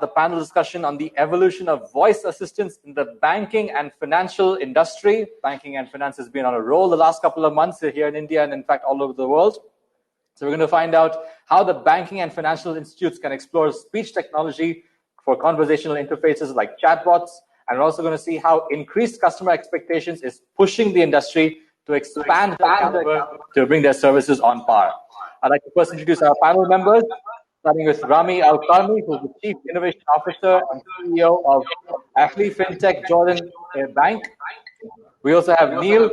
the panel discussion on the evolution of voice assistants in the banking and financial industry. Banking and finance has been on a roll the last couple of months here in India and in fact all over the world. So we're going to find out how the banking and financial institutes can explore speech technology for conversational interfaces like chatbots. And we're also going to see how increased customer expectations is pushing the industry to expand their caliber to bring their services on par. I'd like to first introduce our panel members, starting with Rami Al-Karmi, who's the Chief Innovation Officer and CEO of Ahli FinTech Jordan Bank. We also have Neale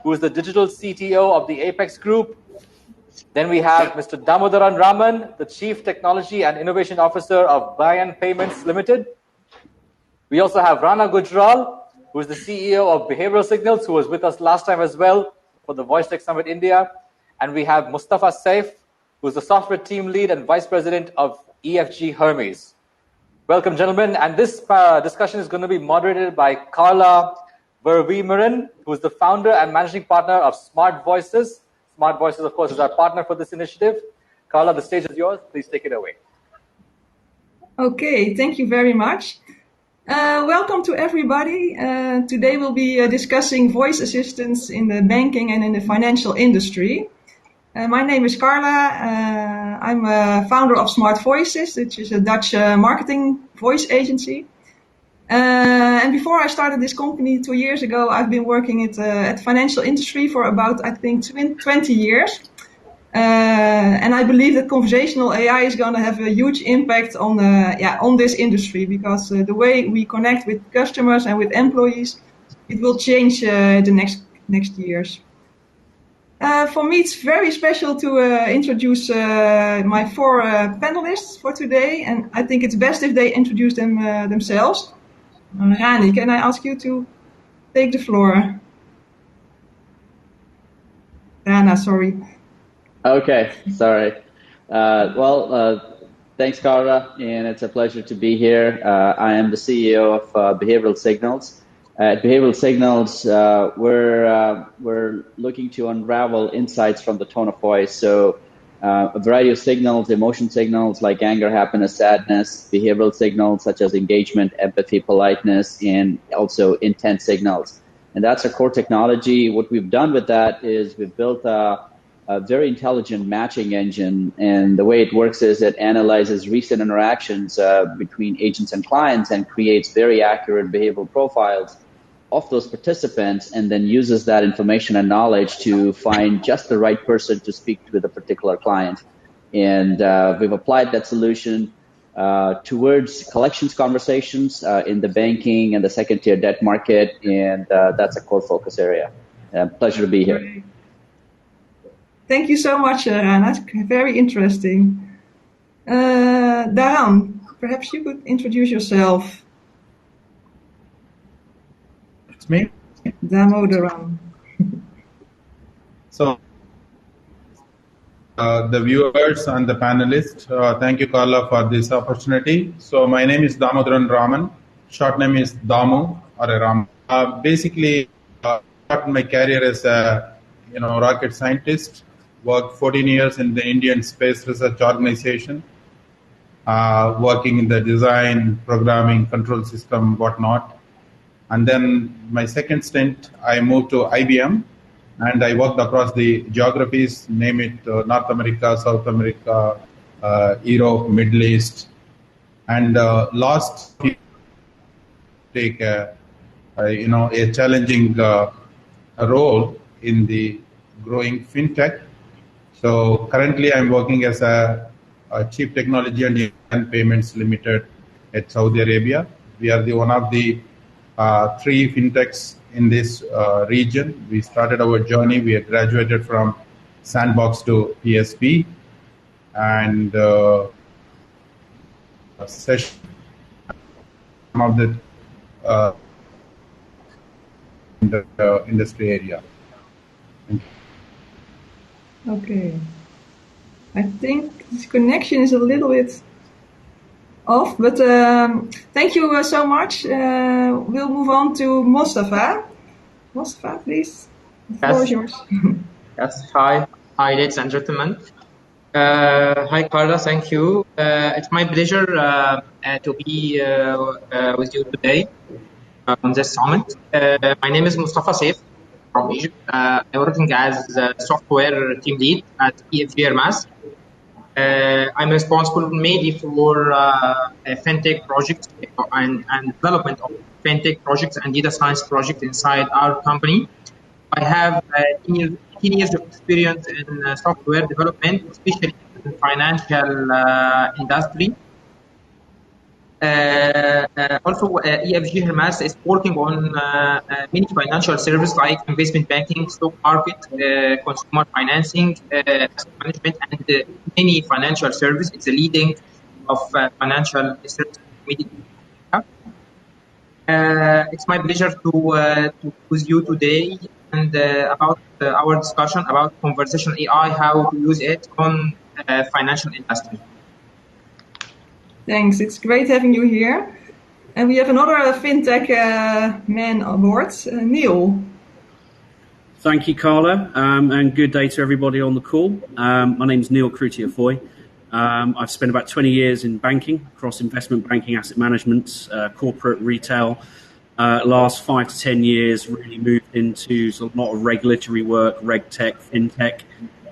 who is the Digital CTO of the Apex Group. Then we have Mr. Damodaran Raman, the Chief Technology and Innovation Officer of Bayan Payments Limited. We also have Rana Gujral, who is the CEO of Behavioral Signals, who was with us last time as well for the Voice Tech Summit India. And we have Mostafa Seif, who is the Software Team Lead and Vice President of EFG-Hermes. Welcome, gentlemen. And this discussion is going to be moderated by Carla Verwijmeren, who is the founder and managing partner of Smart Voices. Smart Voices, of course, is our partner for this initiative. Carla, the stage is yours. Please take it away. Okay, thank you very much. Welcome to everybody. Today we'll be discussing voice assistants in the banking and in the financial industry. My name is Carla. I'm a founder of Smart Voices, which is a Dutch marketing voice agency. And before I started this company 2 years ago, I've been working at financial industry for about, I think, 20 years. And I believe that conversational AI is going to have a huge impact on this industry, because the way we connect with customers and with employees, it will change the next years. For me, it's very special to introduce my 4 panelists for today, and I think it's best if they introduce themselves. Rani, can I ask you to take the floor? Rana, sorry. Okay, sorry. Thanks, Carla, and it's a pleasure to be here. I am the CEO of Behavioral Signals. At Behavioral Signals, we're looking to unravel insights from the tone of voice. So a variety of signals, emotion signals like anger, happiness, sadness, behavioral signals such as engagement, empathy, politeness, and also intent signals. And that's a core technology. What we've done with that is we've built a very intelligent matching engine, and the way it works is it analyzes recent interactions between agents and clients and creates very accurate behavioral profiles of those participants, and then uses that information and knowledge to find just the right person to speak with a particular client. And we've applied that solution towards collections conversations in the banking and the second-tier debt market, and that's a core focus area. Pleasure to be here. Thank you so much, Rana. That's very interesting. Daran, perhaps you could introduce yourself. It's me? Damodaran. So, the viewers and the panelists, thank you, Carla, for this opportunity. So, my name is Damodaran Raman. Short name is Damu or Raman. Basically, I started my career as a rocket scientist. Worked 14 years in the Indian Space Research Organization, working in the design, programming, control system, whatnot. And then my second stint, I moved to IBM, and I worked across the geographies, name it North America, South America, Europe, Middle East. And last take a challenging role in the growing FinTech. So currently I'm working as a Chief Technology and Payments Limited at Saudi Arabia. We are one of the 3 FinTechs in this region. We started our journey. We had graduated from Sandbox to PSP, and session of the in the industry area. Okay. I think this connection is a little bit off, but thank you so much. We'll move on to Mostafa. Mostafa, please. The floor is yours. Yes, hi. Hi, ladies and gentlemen. Hi, Carla. Thank you. It's my pleasure to be with you today on this summit. My name is Mostafa Seif from Egypt. I'm working as a software team lead at EFG-Hermes. I'm responsible mainly for FinTech projects and development of FinTech projects and data science projects inside our company. I have 18 years of experience in software development, especially in the financial industry. EFG-Hermes is working on many financial services like investment banking, stock market, consumer financing, asset management, and many financial services. It's a leading of financial services. It's my pleasure to with you today and about our discussion about conversational AI, how to use it on financial industry. Thanks. It's great having you here. And we have another FinTech man on board, Neale. Thank you, Carla, and good day to everybody on the call. My name is Neale Croutear. I've spent about 20 years in banking, across investment banking, asset management, corporate, retail. Last 5 to 10 years, really moved into sort of a lot of regulatory work, RegTech, FinTech,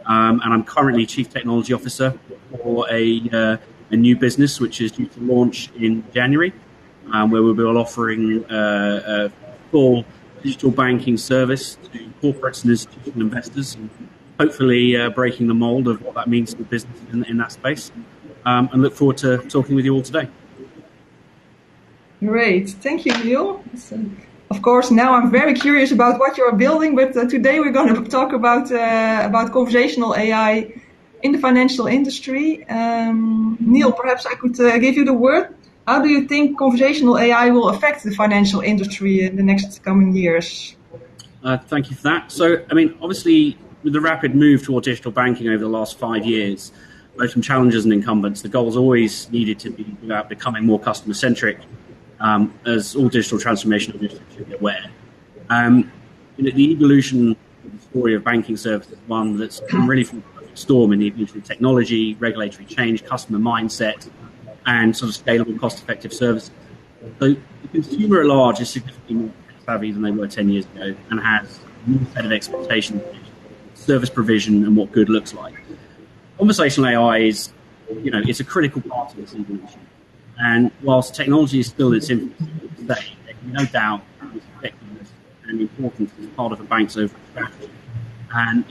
and I'm currently Chief Technology Officer for a new business which is due to launch in January, where we'll be offering a full digital banking service to corporates and institutional investors, and hopefully breaking the mold of what that means to business in that space. And look forward to talking with you all today. Great. Thank you, Neale. Of course, now I'm very curious about what you're building, but today we're going to talk about conversational AI in the financial industry. Neale, perhaps I could give you the word. How do you think conversational AI will affect the financial industry in the next coming years? Thank you for that. So, I mean, obviously, with the rapid move toward digital banking over the last 5 years, both from challenges and incumbents, the goal has always needed to be about becoming more customer-centric, as all digital transformation initiatives should be aware. The evolution of the story of banking services is one that's been really from a perfect storm in the evolution of technology, regulatory change, customer mindset, and sort of scalable, cost-effective services. So the consumer at large is significantly more savvy than they were 10 years ago and has a new set of expectations, service provision, and what good looks like. Conversational AI is, it's a critical part of this evolution. And whilst technology is still in its infancy today, there can be no doubt its effectiveness and importance as part of a bank's overall strategy. And,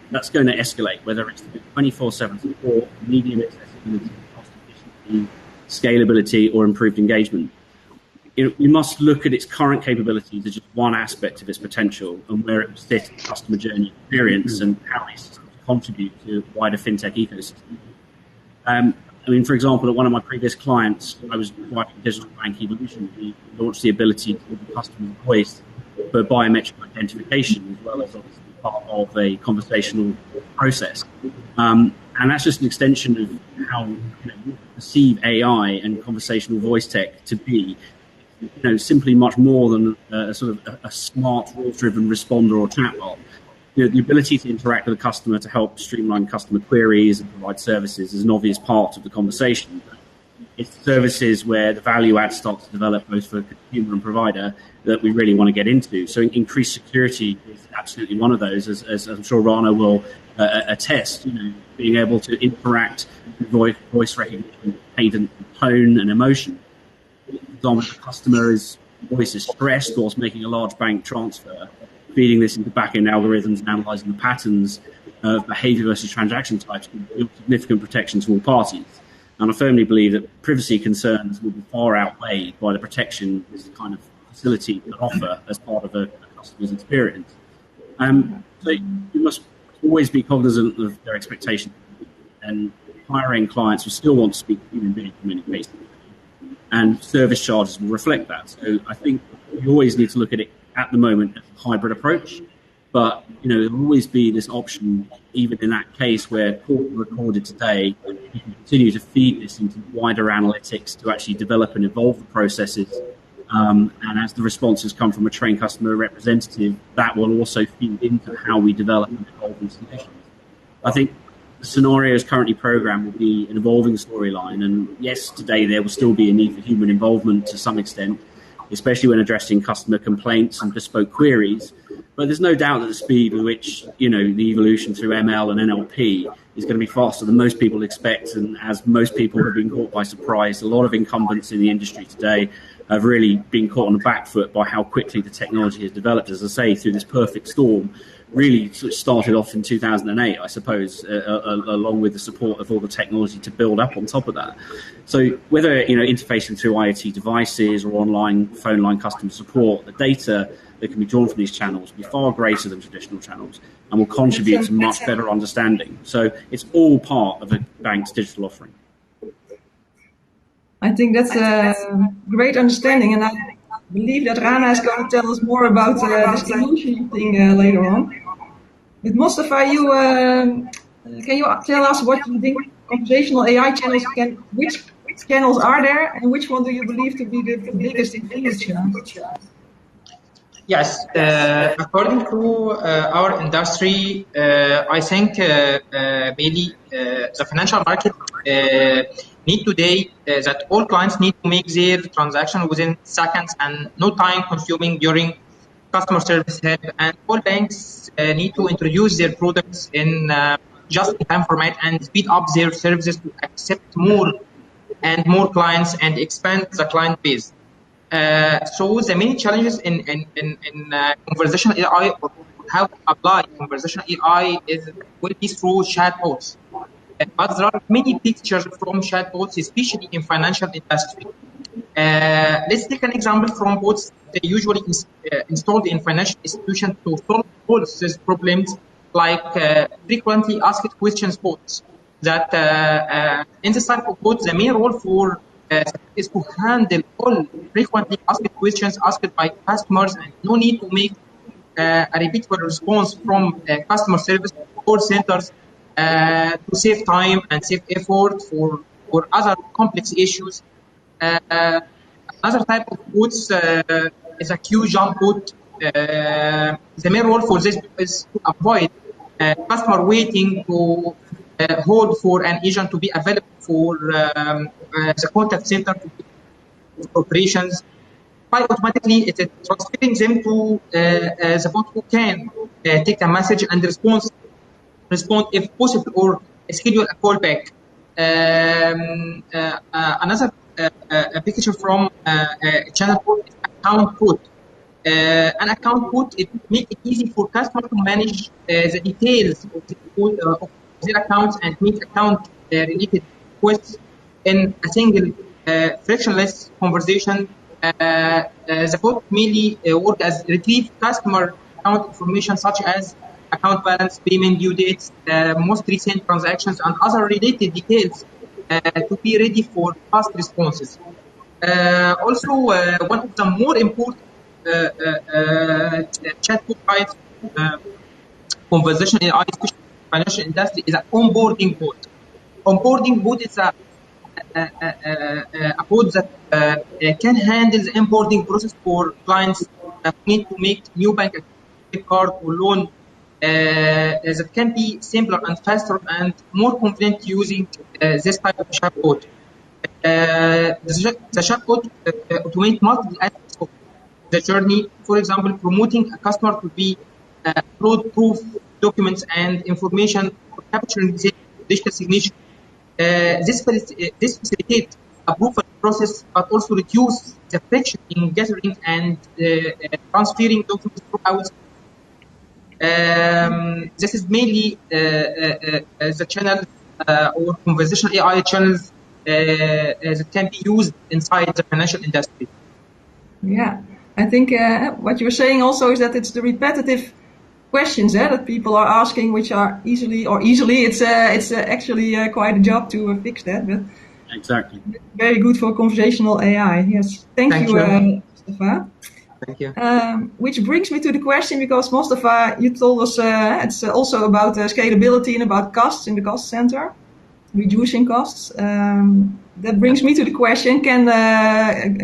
that's going to escalate, whether it's 24/7 support, medium accessibility, cost efficiency, scalability, or improved engagement. We must look at its current capabilities as just one aspect of its potential and where it will sit in the customer journey experience and how it contribute to the wider FinTech ecosystem. For example, at one of my previous clients, I was writing digital bank evolution. We launched the ability to give the customer's voice for biometric identification, as well as obviously part of a conversational process. And that's just an extension of how we perceive AI and conversational voice tech to be. Simply much more than a sort of a smart, rules-driven responder or chatbot. The ability to interact with the customer to help streamline customer queries and provide services is an obvious part of the conversation. It's services where the value add starts to develop both for consumer and provider that we really want to get into. So increased security is absolutely one of those, as I'm sure Rana will attest. Being able to interact with voice recognition, cadence, tone, and emotion. For example, the customer's voice is stressed whilst making a large bank transfer. Feeding this into back-end algorithms and analysing the patterns of behaviour versus transaction types can build significant protection to all parties. And I firmly believe that privacy concerns will be far outweighed by the protection this kind of facility can offer as part of a customer's experience. So you must always be cognizant of their expectations. And higher-end clients will still want to speak to human beings in many cases. And service charges will reflect that. So I think you always need to look at it at the moment as a hybrid approach, but there will always be this option, even in that case where call recorded today, you can continue to feed this into wider analytics to actually develop and evolve the processes. And as the responses come from a trained customer representative, that will also feed into how we develop and evolve these solutions. I think the scenarios currently programmed will be an evolving storyline. And yes, today there will still be a need for human involvement to some extent, especially when addressing customer complaints and bespoke queries. But there's no doubt that the speed with which, the evolution through ML and NLP is going to be faster than most people expect. And as most people have been caught by surprise, a lot of incumbents in the industry today have really been caught on the back foot by how quickly the technology has developed, as I say, through this perfect storm. Really sort of started off in 2008, I suppose, along with the support of all the technology to build up on top of that. So whether, interfacing through IoT devices or online phone line customer support, the data that can be drawn from these channels will be far greater than traditional channels and will contribute to much better understanding. So it's all part of a bank's digital offering. I think that's a great understanding, and I believe that Rana is going to tell us more about this emotional thing later on. But Mostafa, can you tell us what you think conversational AI channels which channels are there, and which one do you believe to be the biggest in the future? Yes, according to our industry, I think mainly the financial market need today that all clients need to make their transaction within seconds and no time consuming during customer service help, and all banks need to introduce their products in just-in-time format and speed up their services to accept more and more clients and expand the client base. So the main challenges in conversational AI, or how to apply conversational AI, will be through chatbots. But there are many pictures from chatbots, especially in financial industry. Let's take an example from bots they usually installed in financial institutions to solve all these problems, like frequently asked questions bots. That in this type of bots, the main role for is to handle all frequently asked questions asked by customers, and no need to make a repeatable response from customer service call centers to save time and save effort for other complex issues. Another type of bots is a queue jump bot. The main role for this is to avoid customer waiting to hold for an agent to be available for the contact center operations. By automatically it is transferring them to the bot who can take a message and respond if possible, or schedule a call back. Another picture from channel bot is account bot. An account bot, it makes it easy for customers to manage the details of their accounts and make account related requests in a single frictionless conversation. The bot mainly work as retrieve customer account information such as account balance, payment due dates, most recent transactions, and other related details to be ready for fast responses. Also, one of the more important chatbot types, conversational AI, especially in the financial industry, is an onboarding bot. Onboarding bot is a bot that can handle the onboarding process for clients that need to make new bank account, card, or loan. That can be simpler and faster and more convenient using this type of chatbot. The chatbot automates multiple aspects of the journey. For example, promoting a customer to be upload proof documents and information for capturing the digital signature. This facilitates approval process, but also reduce the friction in gathering and transferring documents throughout. This is mainly the channel or conversational AI channels that can be used inside the financial industry. Yeah, I think what you're saying also is that it's the repetitive questions that people are asking, which are easily, it's actually quite a job to fix that. But exactly, very good for conversational AI. Yes, thank you. Mostafa. Thank you. Which brings me to the question, because Mostafa, you told us it's also about scalability and about costs in the cost center, reducing costs. That brings me to the question: can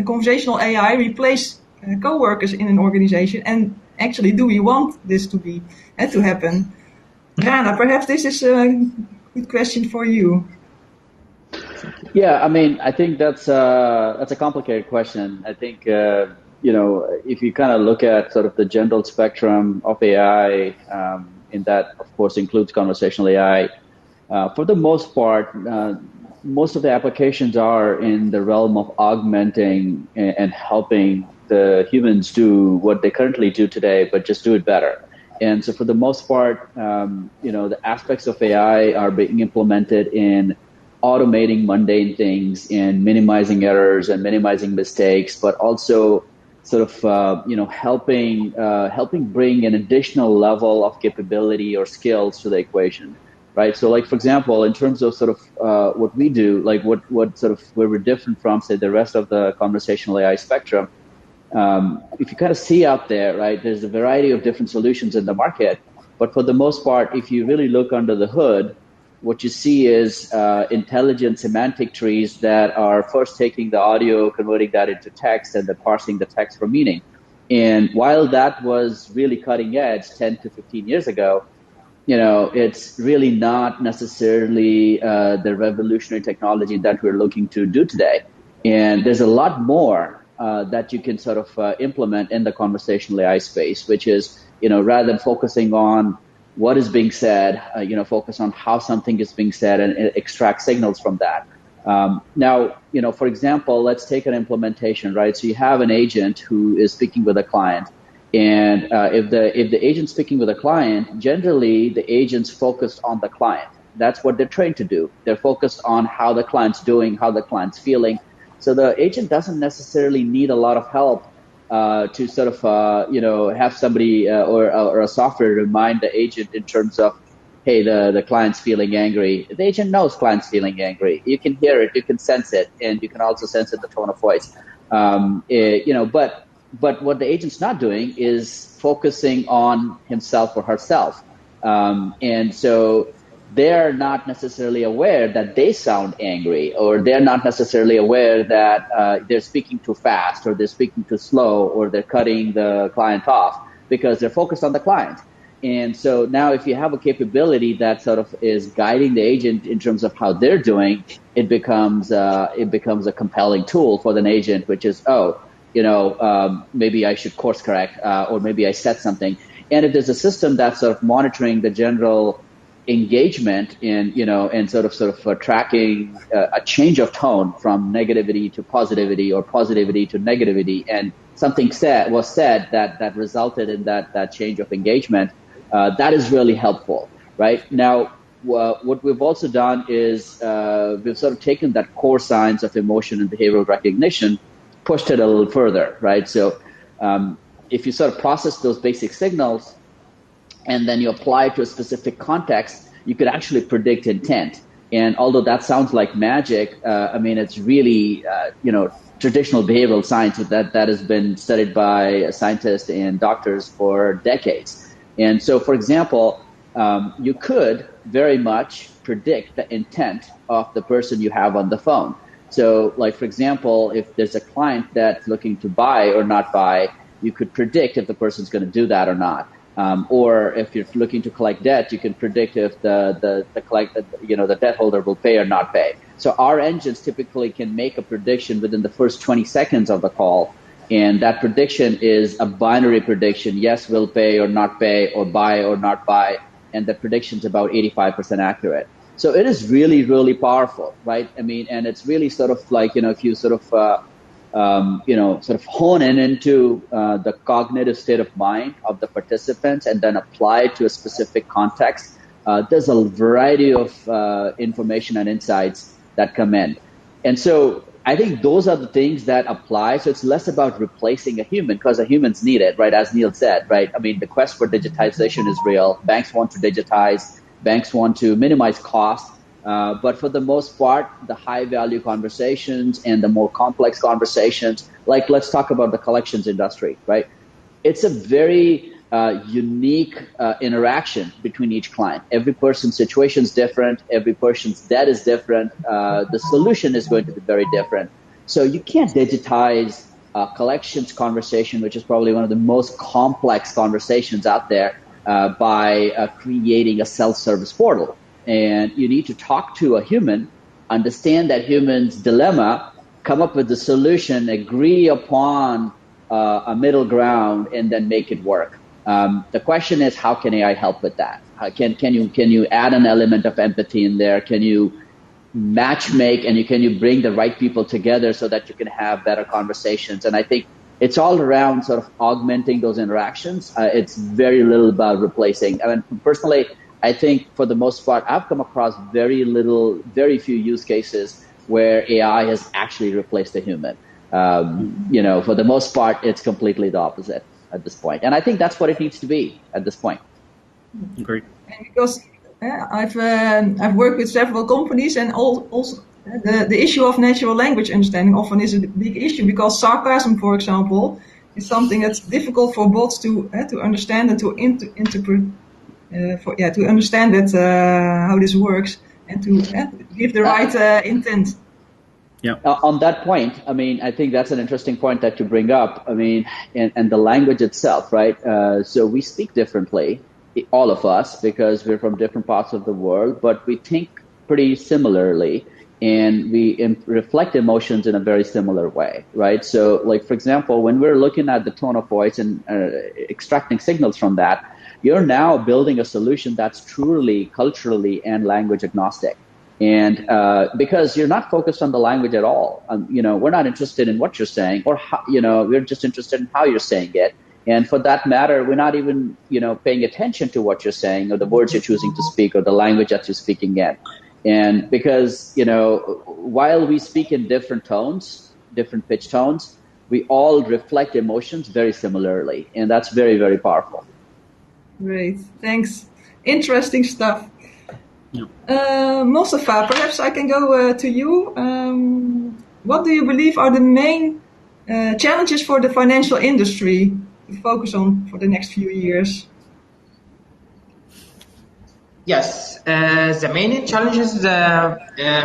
conversational AI replace co-workers in an organization? And actually, do we want this to happen? Rana, perhaps this is good question for you. Yeah, I mean, I think that's a complicated question. I think if you kind of look at sort of the general spectrum of AI, in that of course includes conversational AI. For the most part, most of the applications are in the realm of augmenting and helping the humans do what they currently do today, but just do it better. And so for the most part, the aspects of AI are being implemented in automating mundane things and minimizing errors and minimizing mistakes, but also sort of helping bring an additional level of capability or skills to the equation, right? So, like for example, in terms of sort of what we do, like what sort of where we're different from say the rest of the conversational AI spectrum. If you kind of see out there, right, there's a variety of different solutions in the market, but for the most part, if you really look under the hood, what you see is intelligent semantic trees that are first taking the audio, converting that into text, and then parsing the text for meaning. And while that was really cutting edge 10 to 15 years ago, it's really not necessarily the revolutionary technology that we're looking to do today. And there's a lot more that you can sort of implement in the conversational AI space, which is, rather than focusing on what is being said, focus on how something is being said and extract signals from that. Now, for example, let's take an implementation, right? So you have an agent who is speaking with a client. And if the agent's speaking with a client, generally the agent's focused on the client. That's what they're trained to do. They're focused on how the client's doing, how the client's feeling. So the agent doesn't necessarily need a lot of help to sort of, have somebody or a software remind the agent in terms of, hey, the client's feeling angry. The agent knows client's feeling angry. You can hear it, you can sense it, and you can also sense it, the tone of voice. But what the agent's not doing is focusing on himself or herself. And so they're not necessarily aware that they sound angry, or they're not necessarily aware that they're speaking too fast, or they're speaking too slow, or they're cutting the client off, because they're focused on the client. And so now if you have a capability that sort of is guiding the agent in terms of how they're doing, it becomes a compelling tool for the agent, which is, maybe I should course correct, or maybe I said something. And if there's a system that's sort of monitoring the general engagement and sort of tracking a change of tone from negativity to positivity, or positivity to negativity, and something was said that resulted in that change of engagement, that is really helpful, right? Now, what we've also done is we've sort of taken that core science of emotion and behavioral recognition, pushed it a little further, right? So if you sort of process those basic signals and then you apply it to a specific context, you could actually predict intent. And although that sounds like magic, it's really, traditional behavioral science that has been studied by scientists and doctors for decades. And so, for example, you could very much predict the intent of the person you have on the phone. So, like, for example, if there's a client that's looking to buy or not buy, you could predict if the person's going to do that or not. Or if you're looking to collect debt, you can predict if the debt holder will pay or not pay. So our engines typically can make a prediction within the first 20 seconds of the call. And that prediction is a binary prediction. Yes, will pay or not pay, or buy or not buy. And the prediction's about 85% accurate. So it is really, really powerful, right? And it's really sort of like, if you sort of, sort of hone into the cognitive state of mind of the participants and then apply it to a specific context, there's a variety of information and insights that come in. And so I think those are the things that apply. So it's less about replacing a human, because the humans need it, right? As Neale said, right? The quest for digitization is real. Banks want to digitize. Banks want to minimize cost. But for the most part, the high value conversations and the more complex conversations, like let's talk about the collections industry, right? It's a very unique interaction between each client. Every person's situation is different. Every person's debt is different. The solution is going to be very different. So you can't digitize a collections conversation, which is probably one of the most complex conversations out there, by creating a self-service portal. and you need to talk to a human, understand that human's dilemma, come up with the solution, agree upon a middle ground, and then make it work. The question is, how can AI help with that? Can you add an element of empathy in there? Can you match make, and can you bring the right people together so that you can have better conversations? And I think it's all around sort of augmenting those interactions. It's very little about replacing. I mean, personally, I think for the most part, I've come across very few use cases where AI has actually replaced a human. For the most part, it's completely the opposite at this point. And I think that's what it needs to be at this point. Agreed. And because I've worked with several companies, and also the issue of natural language understanding often is a big issue, because sarcasm, for example, is something that's difficult for bots to understand and to interpret. To understand that how this works and to give the right intent. Yeah. On that point, I mean, I think that's an interesting point that you bring up. I mean, and the language itself, right? So we speak differently, all of us, because we're from different parts of the world, but we think pretty similarly, and we reflect emotions in a very similar way, right? So, like, for example, when we're looking at the tone of voice and extracting signals from that, you're now building a solution that's truly culturally and language agnostic. And because you're not focused on the language at all, we're not interested in what you're saying, or how, we're just interested in how you're saying it. And for that matter, we're not even, paying attention to what you're saying or the words you're choosing to speak or the language that you're speaking in. And because, while we speak in different tones, different pitch tones, we all reflect emotions very similarly. And that's very, very powerful. Great, thanks. Interesting stuff. Yeah. Mostafa, perhaps I can go to you. What do you believe are the main challenges for the financial industry to focus on for the next few years? Yes, the main challenges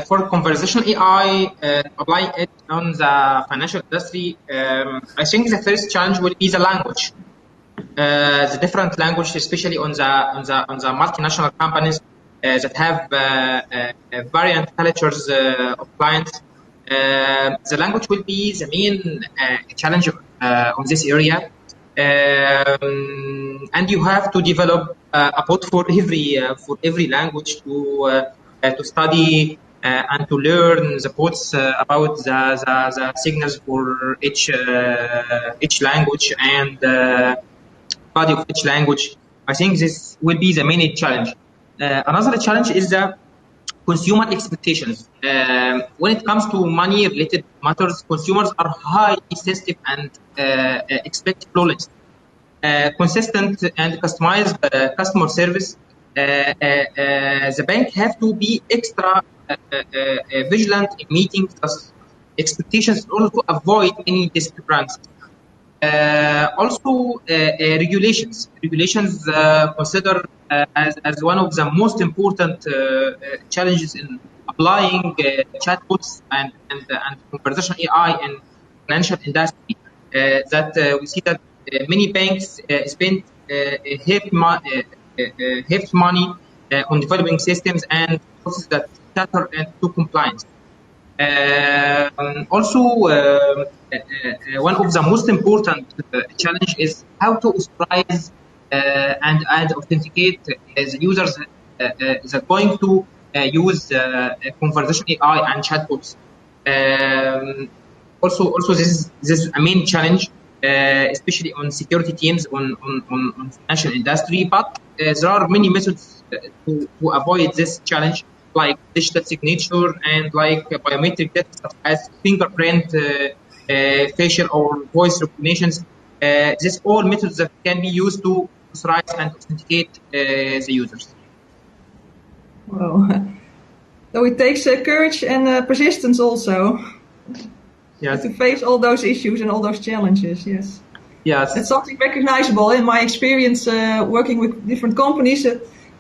for conversational AI, applying it on the financial industry, I think the first challenge will be the language. The different language, especially on the multinational companies that have variant cultures of clients. The language will be the main challenge on this area, and you have to develop a bot for every language to study and to learn the bots about the signals for each language and body of each language. I think this will be the main challenge. Another challenge is the consumer expectations. When it comes to money-related matters, consumers are highly sensitive and expect flawless, consistent, and customized customer service. The bank have to be extra vigilant in meeting expectations in order to avoid any discrepancies. Also, regulations considered as one of the most important challenges in applying chatbots and conversational AI in financial industry. We see that many banks spend heavy money on developing systems and processes that cater into compliance. Also, one of the most important challenge is how to authorize and authenticate the users that are going to use conversational AI and chatbots. Also, this is a main challenge, especially on security teams on financial industry. But there are many methods to avoid this challenge, like digital signature and like biometric data such as fingerprint, facial or voice recognitions. These all methods that can be used to authorize and authenticate the users. Wow. So it takes courage and persistence also. Yes. To face all those issues and all those challenges. Yes. Yes. It's something recognizable in my experience working with different companies.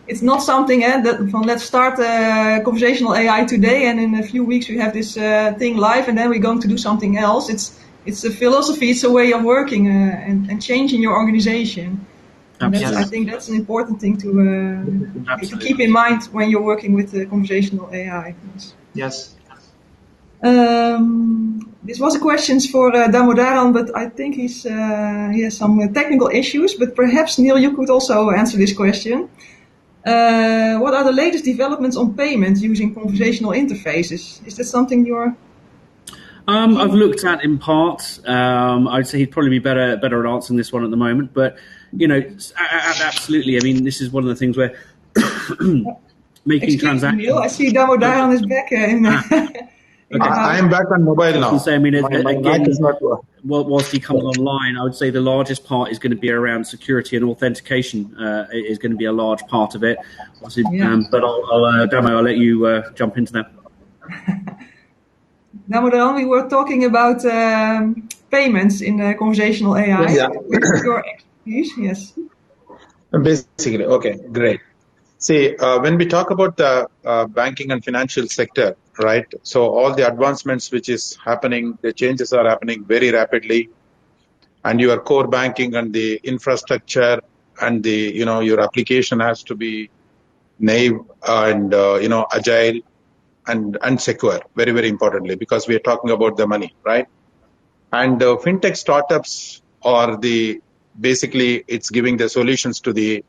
It's not something that from let's start conversational AI today, and in a few weeks we have this thing live, and then we're going to do something else. It's a philosophy, it's a way of working and changing your organization. I think that's an important thing to keep in mind when you're working with conversational AI. Yes. This was a question for Damodaran, but I think he has some technical issues. But perhaps, Neale, you could also answer this question. What are the latest developments on payment using conversational interfaces? Is that something you're... I've looked at in part. I'd say he'd probably be better at answering this one at the moment. But, absolutely. I mean, this is one of the things where making transactions... Neale, I see Damodaran is back. I am back on mobile now. Say, I mean, my mic is not working. Whilst he comes online, I would say the largest part is going to be around security and authentication. Is going to be a large part of it. But Damo, I'll let you jump into that. Damodaran, we were talking about payments in conversational AI. Yeah. Your expertise, yes. Basically, okay, great. See, when we talk about the banking and financial sector, right? So all the advancements which is happening, the changes are happening very rapidly, and your core banking and the infrastructure and the your application has to be naive and agile and secure. Very, very importantly, because we are talking about the money, right? And fintech startups are basically it's giving the solutions to the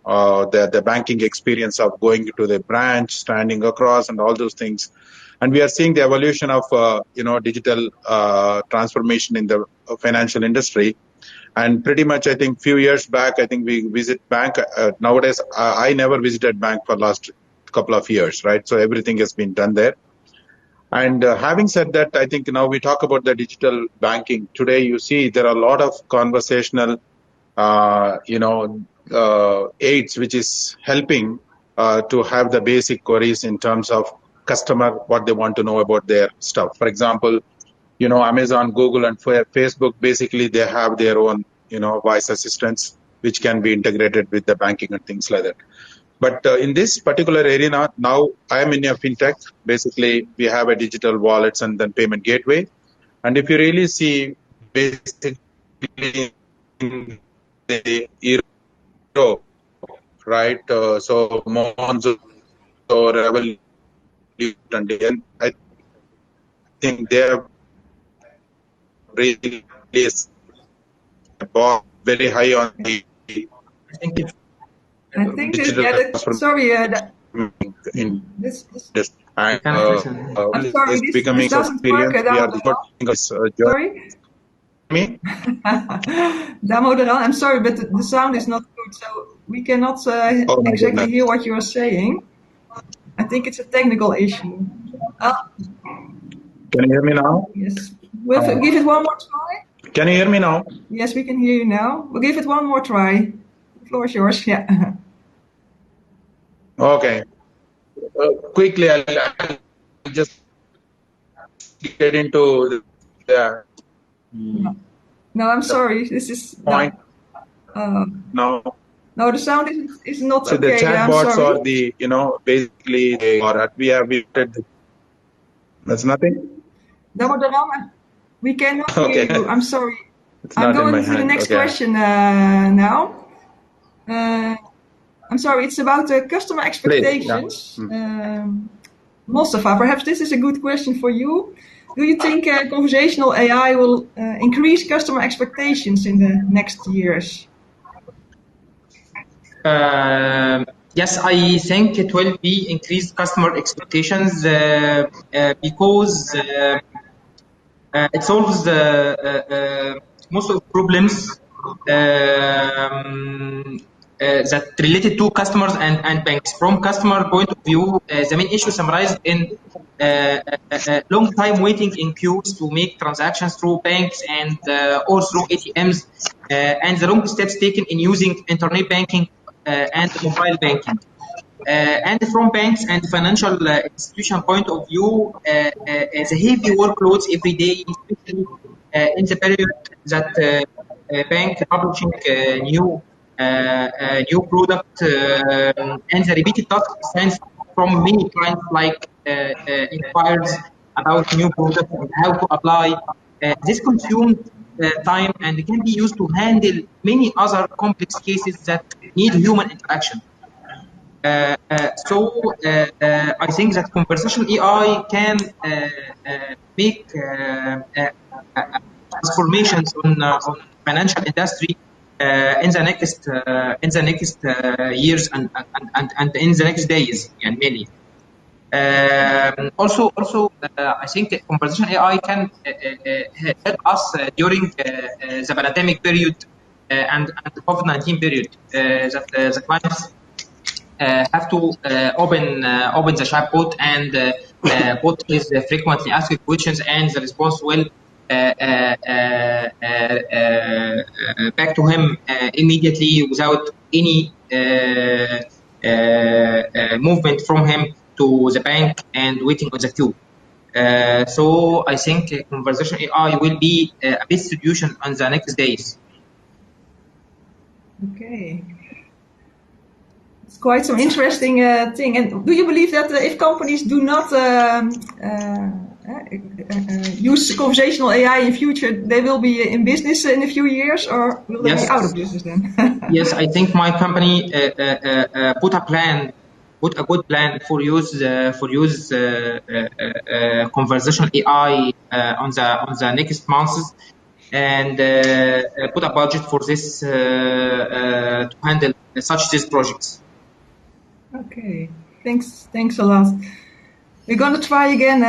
the banking experience of going to the branch, standing across, and all those things. And we are seeing the evolution of digital transformation in the financial industry. And pretty much, I think few years back, I think we visit bank. Nowadays, I never visited bank for last couple of years, right? So everything has been done there. And having said that, I think now we talk about the digital banking. Today, you see there are a lot of conversational, aids, which is helping to have the basic queries in terms of customer, what they want to know about their stuff. For example, Amazon, Google, and Facebook, basically they have their own, voice assistants, which can be integrated with the banking and things like that. But in this particular arena, now I am in a fintech. Basically, we have a digital wallets and then payment gateway. And if you really see, basically, in the Europe, right? So Monzo, Revolut, and I think they have really very high on the I think I'm sorry, this doesn't work. Sorry? Me? Damodaran, I'm sorry, but the sound is not good, so we cannot exactly hear what you are saying. I think it's a technical issue. Can you hear me now? Yes. We'll give it one more try. Can you hear me now? Yes, we can hear you now. We'll give it one more try. The floor is yours. Yeah. Okay. Quickly, I'll just get into the No, I'm sorry. This is point. No, the sound is not so okay. The chatbots are the basically we have that's nothing. Damodaran, we cannot hear you. I'm sorry. I'm going to the next question now. I'm sorry. It's about customer expectations. Yeah. Mostafa, perhaps this is a good question for you. Do you think conversational AI will increase customer expectations in the next years? Yes, I think it will be increased customer expectations because it solves most of the problems that related to customers and banks. From customer point of view, the main issue summarized in long time waiting in queues to make transactions through banks and or through ATMs, and the long steps taken in using internet banking and mobile banking. And from banks and financial institution point of view, the heavy workloads every day, especially in the period that bank publishing new product and the repeated tasks from many clients like inquiries about new products and how to apply. This consumed time and can be used to handle many other complex cases that need human interaction. I think that conversational AI can make transformations on financial industry in the next years and in the next days, and many. I think conversational AI can help us during the pandemic period and the COVID-19 period that the clients have to open the chatbot and put his frequently asked questions, and the response will back to him immediately without any movement from him to the bank and waiting on the queue. So I think conversational AI will be a best solution on the next days. Okay. It's quite some interesting thing. And do you believe that if companies do not use conversational AI in future, they will be in business in a few years, or will they be out of business then? Yes, I think my company put a good plan for use conversational AI on the next months, and put a budget for this to handle such these projects. Okay, thanks a lot. We're going to try again,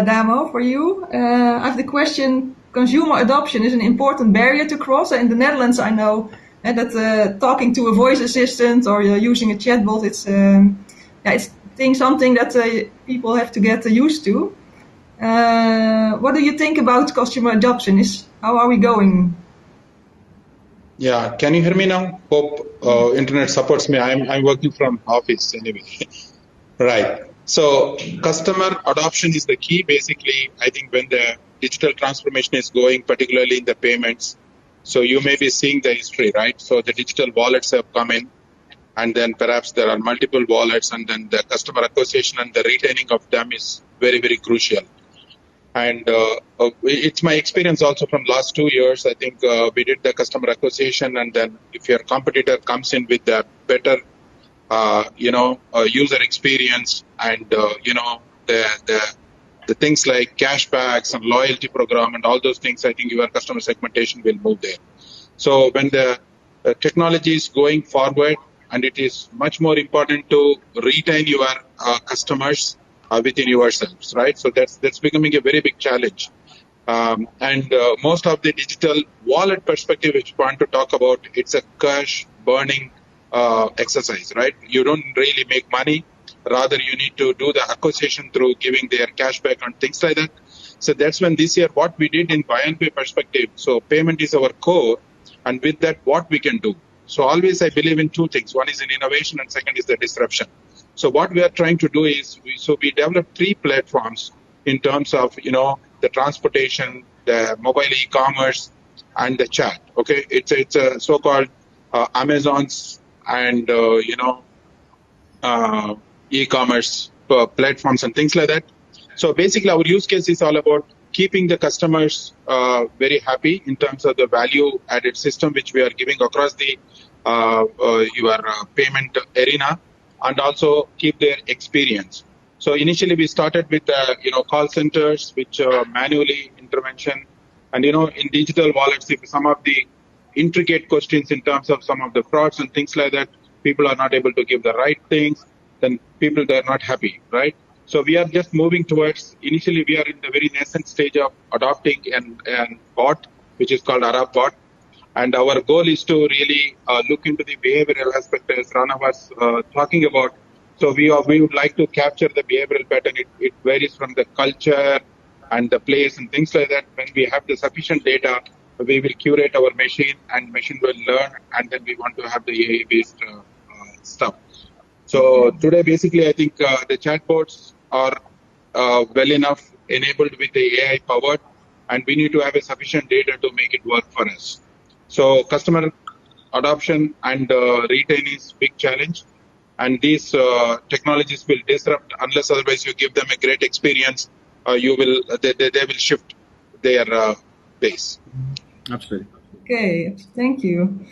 Damo, for you. I have the question: consumer adoption is an important barrier to cross. In the Netherlands, I know that talking to a voice assistant or using a chatbot, it's something that people have to get used to. What do you think about customer adoption? How are we going? Yeah, can you hear me now? Hope internet supports me. I'm working from office anyway. Right. So customer adoption is the key. Basically, I think when the digital transformation is going, particularly in the payments, so you may be seeing the history, right? So the digital wallets have come in, and then perhaps there are multiple wallets, and then the customer acquisition and the retaining of them is very, very crucial. And it's my experience also from last 2 years. I think we did the customer acquisition, and then if your competitor comes in with a better, user experience and the things like cashbacks and loyalty program and all those things, I think your customer segmentation will move there. So when the technology is going forward, and it is much more important to retain your customers within yourselves, right? So that's becoming a very big challenge. And most of the digital wallet perspective, which we want to talk about, it's a cash burning exercise, right? You don't really make money. Rather, you need to do the acquisition through giving their cashback and things like that. So that's when this year, what we did in Bayan Pay perspective, so payment is our core, and with that, what we can do. So always I believe in two things. One is in innovation, and second is the disruption. So what we are trying to do is, we developed 3 platforms in terms of, the transportation, the mobile e-commerce, and the chat. Okay, it's a so-called Amazon's and e-commerce platforms and things like that. So basically, our use case is all about keeping the customers very happy in terms of the value-added system which we are giving across the your payment arena, and also keep their experience. So initially we started with call centers, which manually intervention, and in digital wallets, if some of the intricate questions in terms of some of the frauds and things like that, people are not able to give the right things, then people, they're not happy, right? So we are just moving towards, initially we are in the very nascent stage of adopting an bot, which is called Arab bot. And our goal is to really look into the behavioral aspect, as Rana was talking about. So we would like to capture the behavioral pattern. It varies from the culture and the place and things like that. When we have the sufficient data, we will curate our machine, and machine will learn, and then we want to have the AI-based stuff. So today, basically, I think the chatbots are well enough enabled with the AI powered, and we need to have a sufficient data to make it work for us. So customer adoption and retain is big challenge, and these technologies will disrupt unless otherwise you give them a great experience. They will shift their base. Absolutely. Okay, thank you.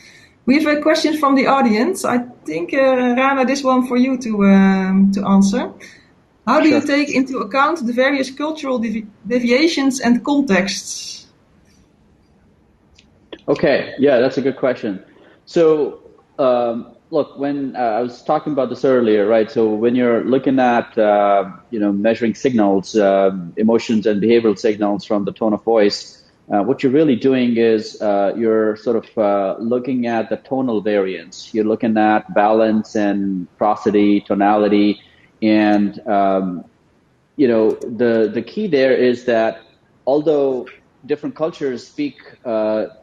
We have a question from the audience. I think, Rana, this one for you to answer. How do you take into account the various cultural deviations and contexts? Okay, yeah, that's a good question. So, look, when I was talking about this earlier, right? So when you're looking at, measuring signals, emotions and behavioral signals from the tone of voice, what you're really doing is you're sort of looking at the tonal variance. You're looking at balance and prosody, tonality, and the key there is that although different cultures speak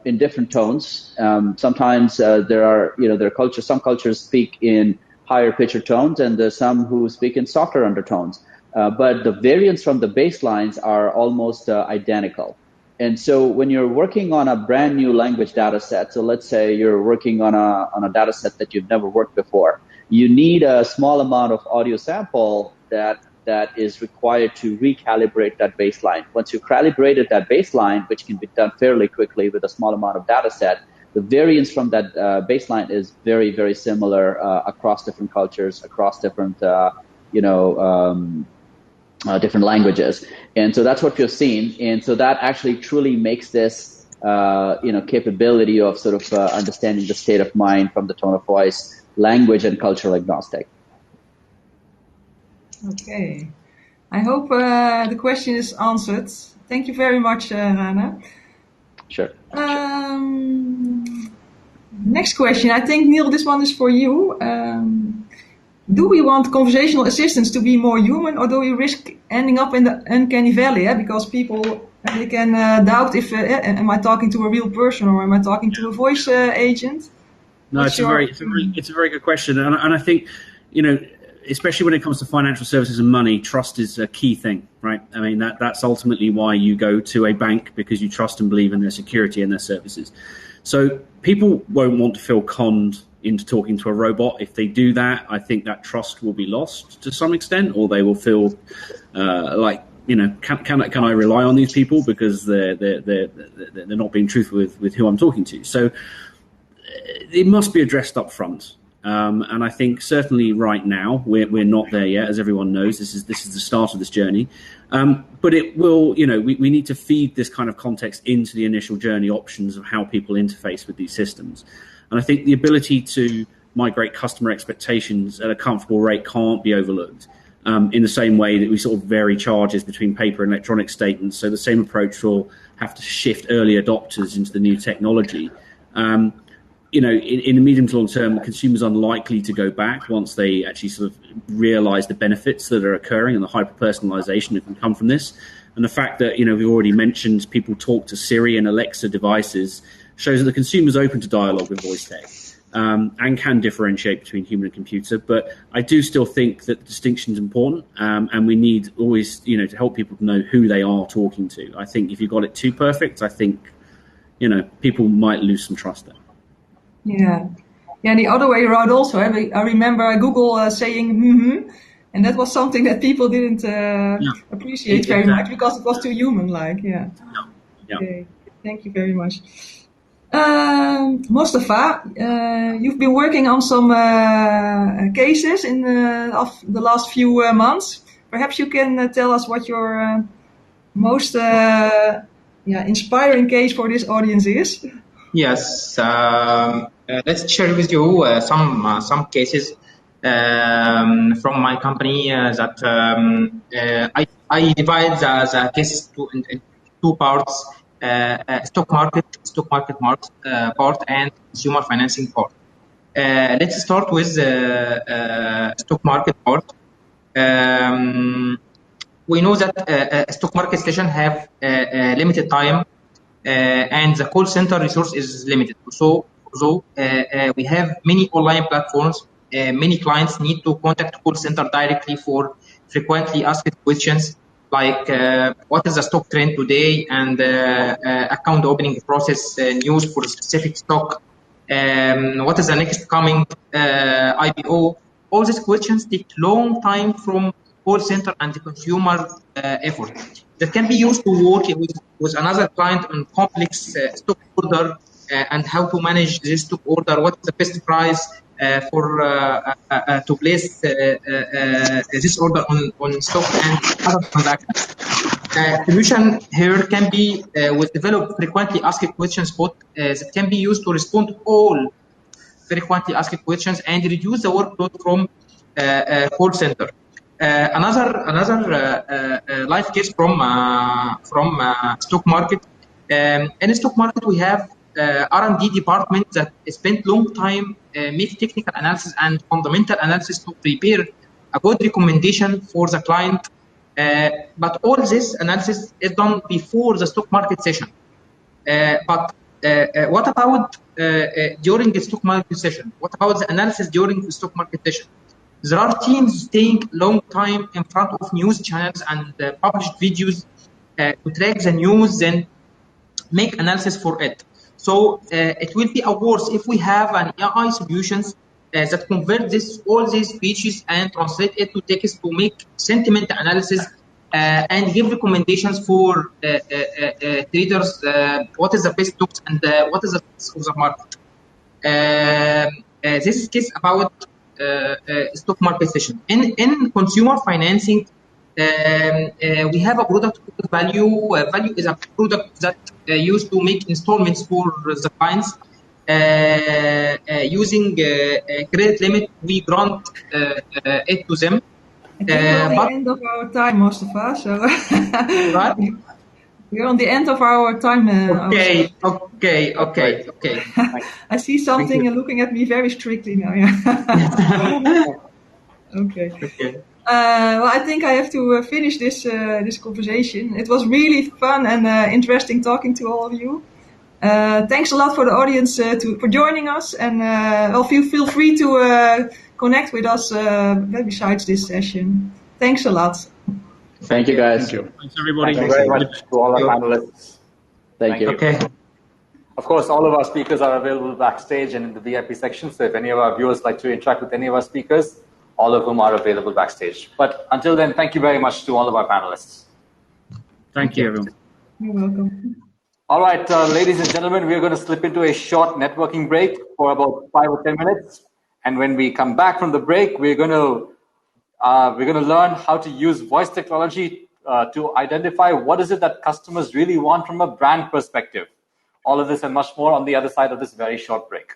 in different tones, sometimes there are cultures. Some cultures speak in higher pitcher tones, and there's some who speak in softer undertones. But the variance from the baselines are almost identical. And so when you're working on a brand new language data set, so let's say you're working on a data set that you've never worked before, you need a small amount of audio sample that is required to recalibrate that baseline. Once you calibrated that baseline, which can be done fairly quickly with a small amount of data set, the variance from that baseline is very, very similar across different cultures, across different different languages. And so that's what you've seen. And so that actually truly makes this, capability of sort of understanding the state of mind from the tone of voice, language and cultural agnostic. Okay. I hope the question is answered. Thank you very much, Rana. Sure. Next question. I think, Neale, this one is for you. Do we want conversational assistants to be more human, or do we risk ending up in the uncanny valley? Because people they can doubt if am I talking to a real person or am I talking to a voice agent? No, it's a very good question, and I think especially when it comes to financial services and money, trust is a key thing, right? I mean that's ultimately why you go to a bank, because you trust and believe in their security and their services. So people won't want to feel conned into talking to a robot. If they do that, I think that trust will be lost to some extent, or they will feel can I rely on these people because they're not being truthful with who I'm talking to. So it must be addressed up front. And I think certainly right now we're not there yet, as everyone knows. This is the start of this journey, but it will. We need to feed this kind of context into the initial journey options of how people interface with these systems. And I think the ability to migrate customer expectations at a comfortable rate can't be overlooked. In the same way that we sort of vary charges between paper and electronic statements, so the same approach will have to shift early adopters into the new technology. In the medium to long term, consumers are unlikely to go back once they actually sort of realize the benefits that are occurring and the hyper-personalization that can come from this. And the fact that, we've already mentioned people talk to Siri and Alexa devices shows that the consumer's open to dialogue with voice tech and can differentiate between human and computer. But I do still think that the distinction is important, and we need always, to help people to know who they are talking to. I think if you got it too perfect, I think, people might lose some trust there. Yeah, the other way around also. I remember Google saying and that was something that people didn't appreciate very much because it was too human-like. Yeah. Okay. Thank you very much. Mostafa, you've been working on some cases of the last few months. Perhaps you can tell us what your most inspiring case for this audience is. Yes, let's share with you some cases from my company that I divide the cases in two parts: stock market part and consumer financing part. Let's start with stock market part. We know that stock market sessions have limited time. And the call center resource is limited. So we have many online platforms. Many clients need to contact call center directly for frequently asked questions like what is the stock trend today, and account opening process news for a specific stock. What is the next coming IPO? All these questions take long time from call center and the consumer effort that can be used to work with with another client on complex stock order and how to manage this stock order, what is the best price to place this order on stock and other transactions. Solution here can be will develop frequently asked questions bot that can be used to respond to all frequently asked questions and reduce the workload from call center. Another life case from stock market. In stock market, we have R&D department that spent long time make technical analysis and fundamental analysis to prepare a good recommendation for the client. But all this analysis is done before the stock market session. But what about during the stock market session? What about the analysis during the stock market session? There are teams staying long time in front of news channels and published videos to track the news and make analysis for it. So it will be a worse if we have an AI solutions that convert all these speeches and translate it to text to make sentiment analysis and give recommendations for traders, what is the best stocks and what is the best of the market. This is case about stock market session. In consumer financing, we have a product called Value. Value is a product that used to make installments for the clients. Using credit limit, we grant it to them. I think we're on the end of our time, Mostafa. So we're on the end of our time. Okay. I see something looking at me very strictly now. Yeah. Okay. Well, I think I have to finish this conversation. It was really fun and interesting talking to all of you. Thanks a lot for the audience for joining us, and feel free to connect with us besides this session. Thanks a lot. Thank you, guys. Thank you. Thanks, everybody. Thank you very much to all our panelists. Thank you. Okay. Of course, all of our speakers are available backstage and in the VIP section. So if any of our viewers like to interact with any of our speakers, all of whom are available backstage. But until then, thank you very much to all of our panelists. Thank you, everyone. You're welcome. All right, ladies and gentlemen, we're going to slip into a short networking break for about 5 or 10 minutes. And when we come back from the break, we're going to learn how to use voice technology to identify what is it that customers really want from a brand perspective. All of this and much more on the other side of this very short break.